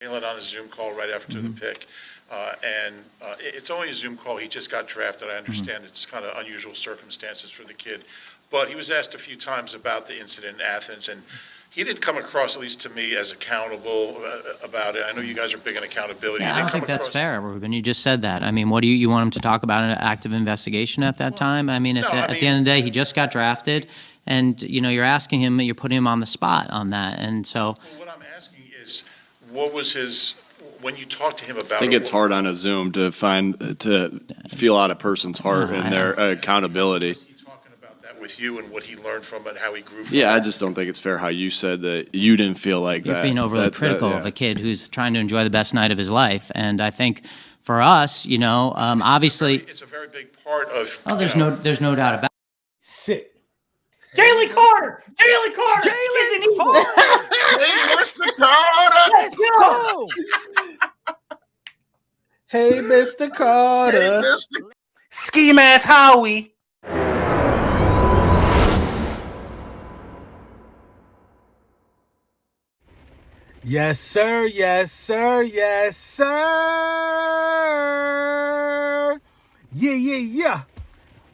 Jalen on a Zoom call right after the pick. It's only a Zoom call. He just got drafted. I understand it's kind of unusual circumstances for the kid. But he was asked a few times about the incident in Athens, and he didn't come across, at least to me, as accountable about it. I know you guys are big on accountability. Yeah, I don't think that's fair, Ruben. You just said that. I mean, what do you want him to talk about an active investigation at that time? I mean, at the end of the day, he just got drafted, and, you're asking him, you're putting him on the spot on that. And so what I'm asking is, what was his, when you talk to him about it? I think it's hard on a Zoom to feel out a person's heart and their accountability. With you and what he learned from it, how he grew from I just don't think it's fair how you said that you didn't feel like you're that. Being overly critical of a kid who's trying to enjoy the best night of his life. And I think for us, obviously it's a very big part of. Oh, there's no doubt about it. Sit. Jalen Carter! Jalen Carter! Jalen is an Eagle! Hey, Mr. Carter! Let's go! Hey, Mr. Carter. Hey, Mr. Scheme ass Howie. Yes, sir. Yes, sir. Yes, sir. Yeah.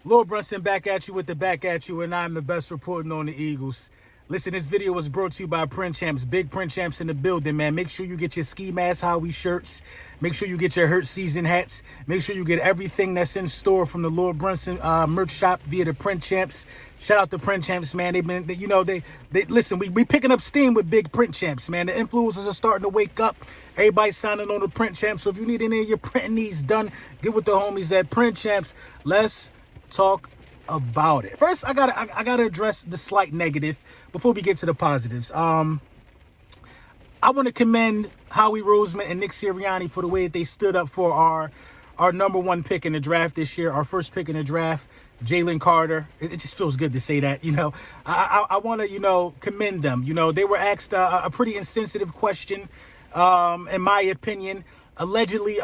Lord Brunson back at you with the back at you, and I'm the best reporting on the Eagles. Listen, this video was brought to you by Print Champs. Big Print Champs in the building, man. Make sure you get your Ski Mask Howie shirts. Make sure you get your Hurt Season hats. Make sure you get everything that's in store from the Lord Brunson merch shop via the Print Champs. Shout out to Print Champs, man. They listen, we picking up steam with Big Print Champs, man. The influencers are starting to wake up. Everybody's signing on the Print Champs. So if you need any of your printing needs done, get with the homies at Print Champs. Let's talk about it. First, I gotta address the slight negative before we get to the positives. I want to commend Howie Roseman and Nick Sirianni for the way that they stood up for our number one pick in the draft this year, our first pick in the draft, Jalen Carter. It just feels good to say that. I want to commend them. They were asked a pretty insensitive question, in my opinion. Allegedly,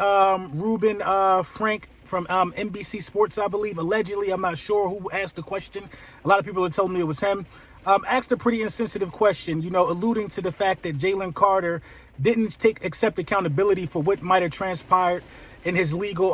Ruben Frank from NBC Sports, I believe. Allegedly, I'm not sure who asked the question. A lot of people are telling me it was him. Asked a pretty insensitive question, alluding to the fact that Jalen Carter didn't accept accountability for what might have transpired in his legal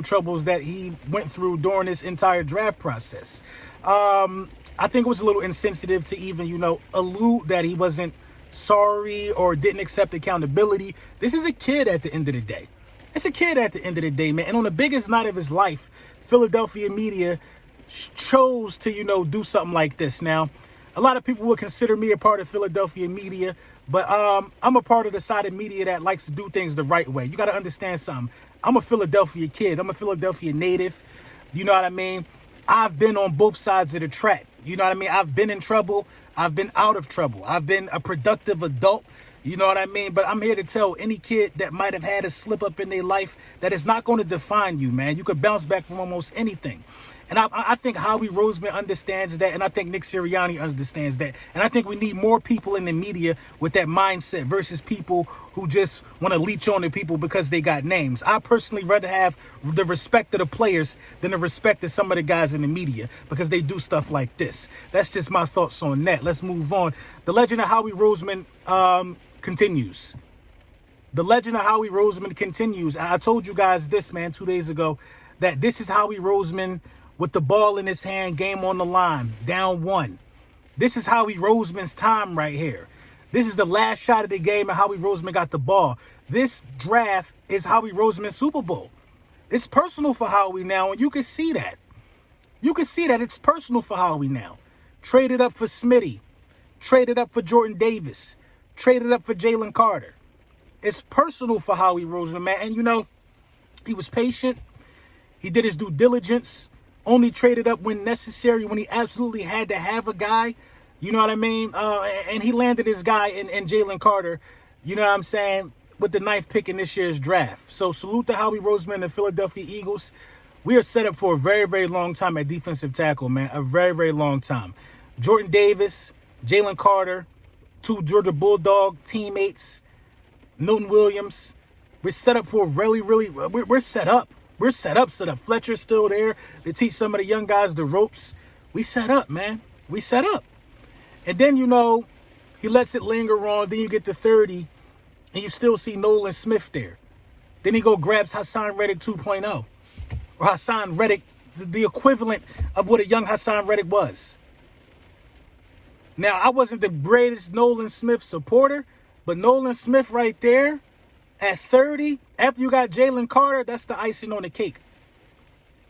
troubles that he went through during this entire draft process. I think it was a little insensitive to even, allude that he wasn't sorry or didn't accept accountability. This is a kid at the end of the day. It's a kid at the end of the day, man. And on the biggest night of his life, Philadelphia media chose to, do something like this. Now, a lot of people would consider me a part of Philadelphia media, but I'm a part of the side of media that likes to do things the right way. You got to understand something. I'm a Philadelphia kid. I'm a Philadelphia native. You know what I mean? I've been on both sides of the track. You know what I mean? I've been in trouble. I've been out of trouble. I've been a productive adult. You know what I mean? But I'm here to tell any kid that might have had a slip up in their life that it's not going to define you, man. You could bounce back from almost anything. And I think Howie Roseman understands that, and I think Nick Sirianni understands that. And I think we need more people in the media with that mindset versus people who just want to leech on to people because they got names. I personally rather have the respect of the players than the respect of some of the guys in the media because they do stuff like this. That's just my thoughts on that. Let's move on. The legend of Howie Roseman continues. The legend of Howie Roseman continues. And I told you guys this, man, 2 days ago, that this is Howie Roseman with the ball in his hand, game on the line, down one. This is Howie Roseman's time right here. This is the last shot of the game and Howie Roseman got the ball. This draft is Howie Roseman's Super Bowl. It's personal for Howie now, and you can see that. You can see that it's personal for Howie now. Traded up for Smitty. Traded up for Jordan Davis. Traded up for Jalen Carter. It's personal for Howie Roseman, man. And, he was patient. He did his due diligence. Only traded up when necessary, when he absolutely had to have a guy. You know what I mean? And he landed his guy in Jalen Carter, you know what I'm saying, with the 9th pick in this year's draft. So salute to Howie Roseman and the Philadelphia Eagles. We are set up for a very, very long time at defensive tackle, man. A very, very long time. Jordan Davis, Jalen Carter, 2 Georgia Bulldog teammates, Newton Williams. We're set up for a we're set up. We're set up. Fletcher's still there to teach some of the young guys the ropes. We set up, man. We set up. And then, he lets it linger on. Then you get to 30. and you still see Nolan Smith there. Then he grabs Hassan Reddick 2.0, or Hassan Reddick, the equivalent of what a young Hassan Reddick was. Now, I wasn't the greatest Nolan Smith supporter, but Nolan Smith right there at 30, after you got Jalen Carter, that's the icing on the cake.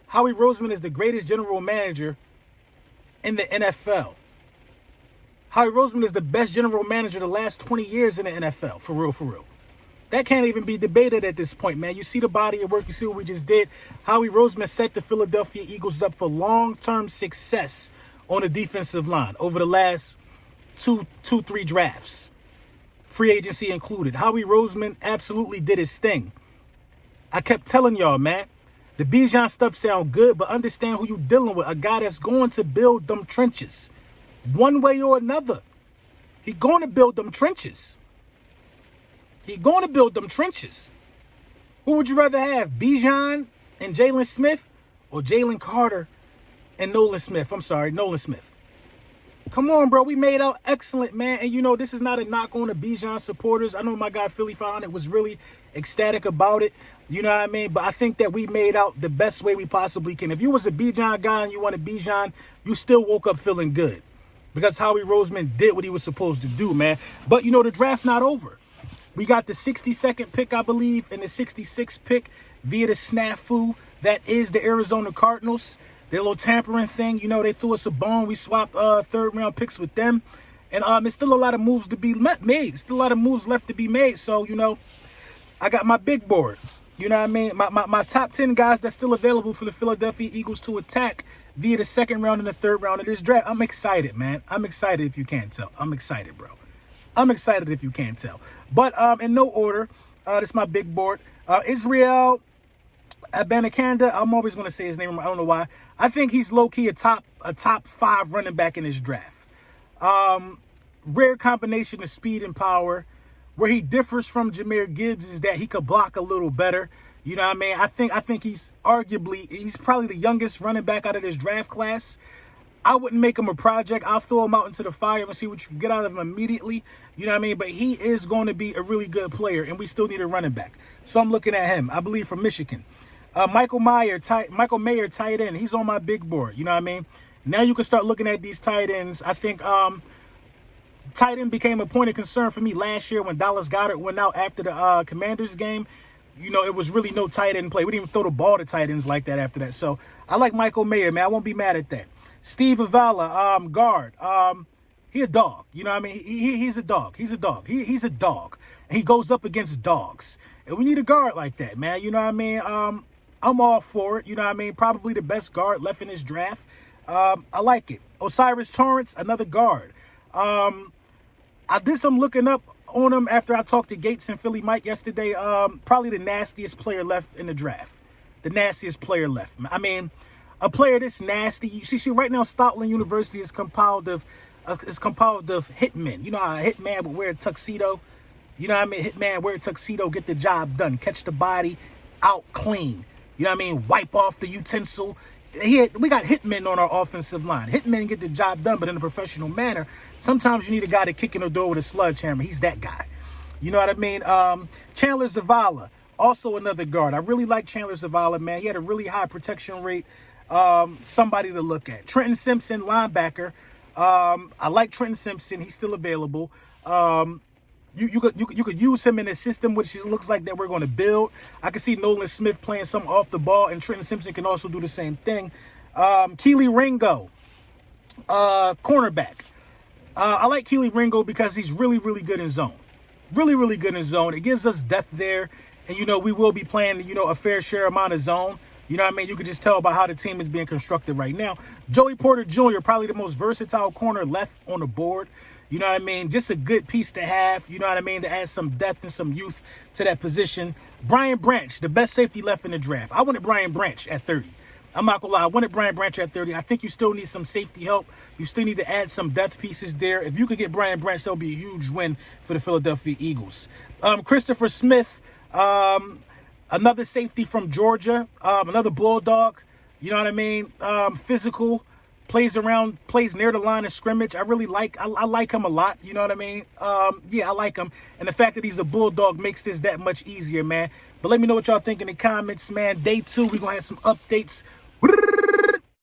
Howie Roseman is the greatest general manager in the NFL. Howie Roseman is the best general manager the last 20 years in the NFL, for real, for real. That can't even be debated at this point, man. You see the body of work. You see what we just did. Howie Roseman set the Philadelphia Eagles up for long-term success on the defensive line over the last three drafts, free agency included. Howie Roseman absolutely did his thing. I kept telling y'all, man, the Bijan stuff sound good, but understand who you dealing with. A guy that's going to build them trenches. One way or another. He going to build them trenches. He going to build them trenches. Who would you rather have, Bijan and Jalen Smith, or Jalen Carter and Nolan Smith? I'm sorry, Nolan Smith. Come on, bro. We made out excellent, man. And, you know, this is not a knock on the Bijan supporters. I know my guy Philly 500 was really ecstatic about it. You know what I mean? But I think that we made out the best way we possibly can. If you was a Bijan guy and you wanted Bijan, you still woke up feeling good. Because Howie Roseman did what he was supposed to do, man. But, you know, the draft not over. We got the 62nd pick, I believe, and the 66th pick via the snafu. That is the Arizona Cardinals. Their little tampering thing, you know, they threw us a bone. We swapped third-round picks with them. And there's still a lot of moves to be made. Still a lot of moves left to be made. So, you know, I got my big board. You know what I mean? My top 10 guys that's still available for the Philadelphia Eagles to attack via the second round and the third round of this draft. I'm excited, man. I'm excited if you can't tell. I'm excited, bro. I'm excited if you can't tell. But in no order, this is my big board. Israel Abanikanda, I'm always going to say his name. I don't know why. I think he's low-key a top 5 running back in this draft. Rare combination of speed and power. Where he differs from Jahmyr Gibbs is that he could block a little better. You know what I mean? I think he's probably the youngest running back out of this draft class. I wouldn't make him a project. I'll throw him out into the fire and see what you can get out of him immediately. You know what I mean? But he is going to be a really good player, and we still need a running back. So I'm looking at him, I believe, from Michigan. Michael Mayer, tight end. He's on my big board. You know what I mean? Now you can start looking at these tight ends. I think tight end became a point of concern for me last year when Dallas Goedert went out after the Commanders game. You know, it was really no tight end play. We didn't even throw the ball to tight ends like that after that. So I like Michael Mayer, man. I won't be mad at that. Steve Avala, guard. He a dog. You know what I mean? He's a dog. He's a dog. He's a dog. And he goes up against dogs. And we need a guard like that, man. You know what I mean? I'm all for it. You know what I mean? Probably the best guard left in this draft. I like it. Osiris Torrance, another guard. I did some looking up on him after I talked to Gates and Philly Mike yesterday. Probably the nastiest player left in the draft. The nastiest player left. I mean, a player this nasty. You see, right now, Stoutland University is compiled of hitmen. You know how a hitman would wear a tuxedo? You know what I mean? Hitman wear a tuxedo, get the job done, catch the body out clean. You know what I mean? Wipe off the utensil. We got hitmen on our offensive line. Hitmen get the job done, but in a professional manner. Sometimes you need a guy to kick in the door with a sledgehammer. He's that guy. You know what I mean? Chandler Zavala, also another guard. I really like Chandler Zavala, man. He had a really high protection rate. Somebody to look at. Trenton Simpson, linebacker. I like Trenton Simpson. He's still available. You could use him in a system which it looks like that we're going to build. I can see Nolan Smith playing some off the ball, and Trenton Simpson can also do the same thing. Keely Ringo, cornerback. I like Keely Ringo because he's really, really good in zone. Really, really good in zone. It gives us depth there, and, you know, we will be playing, you know, a fair share amount of zone. You know what I mean? You can just tell by how the team is being constructed right now. Joey Porter Jr., probably the most versatile corner left on the board. You know what I mean? Just a good piece to have, you know what I mean, to add some depth and some youth to that position. Brian Branch, the best safety left in the draft. I wanted Brian Branch at 30. I'm not going to lie. I wanted Brian Branch at 30. I think you still need some safety help. You still need to add some depth pieces there. If you could get Brian Branch, that'll be a huge win for the Philadelphia Eagles. Christopher Smith, another safety from Georgia, another Bulldog. You know what I mean? Physical. plays near the line of scrimmage. I like him a lot. You know what I mean? Yeah, I like him. And the fact that he's a Bulldog makes this that much easier, man. But let me know what y'all think in the comments, man. Day 2, we're going to have some updates